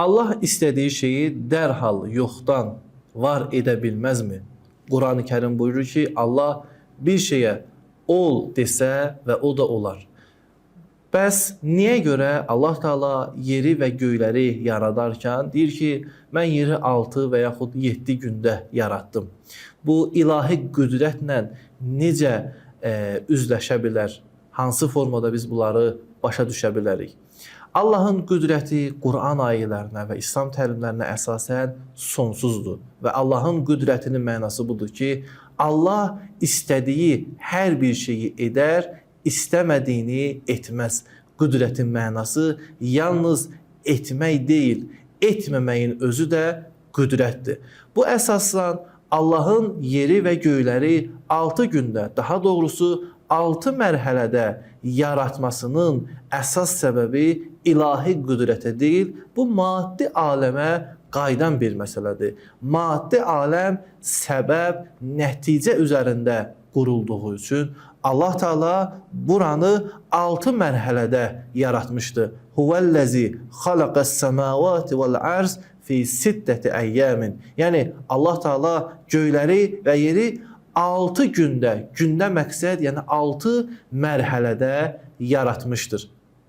Allah istediği şeyi dərhal yoxdan var edə bilməzmi? Quran-ı Kerim buyurur ki, Allah bir şeyə ol desə və o da olar. Bəs niyə görə Allah Teala yeri və göyləri yaradarkən deyir ki, mən yeri 6 və yaxud 7 gündə yaratdım. Bu ilahi qüdrətlə necə üzləşə bilər? Hansı formada biz bunları başa düşə bilərik? Allahın qüdrəti Quran ayələrinə və İslam təlimlərinə əsasən sonsuzdur. Və Allahın qüdrətinin mənası budur ki, Allah istədiyi hər bir şeyi edər, istəmədiyini etməz. Qüdrətin mənası yalnız etmək deyil, etməməyin özü də qüdrətdir. Bu əsasla Allahın yeri və göyləri 6 gündə, daha doğrusu 6 mərhələdə yaratmasının əsas səbəbi ilahi qüdrətə deyil, bu maddi aləmə qayıdan bir məsələdir. Maddi aləm səbəb, nəticə üzərində qurulduğu üçün Allah Teala buranı 6 mərhələdə yaratmışdı. Huvəl-ləzi xalaqəs-səmavati vəl-ərz fi sittəti əyyamin. Yəni Allah Teala göyləri və yeri 6 gündə, gündə məqsəd, yəni 6 mərhələdə yaratmışdır.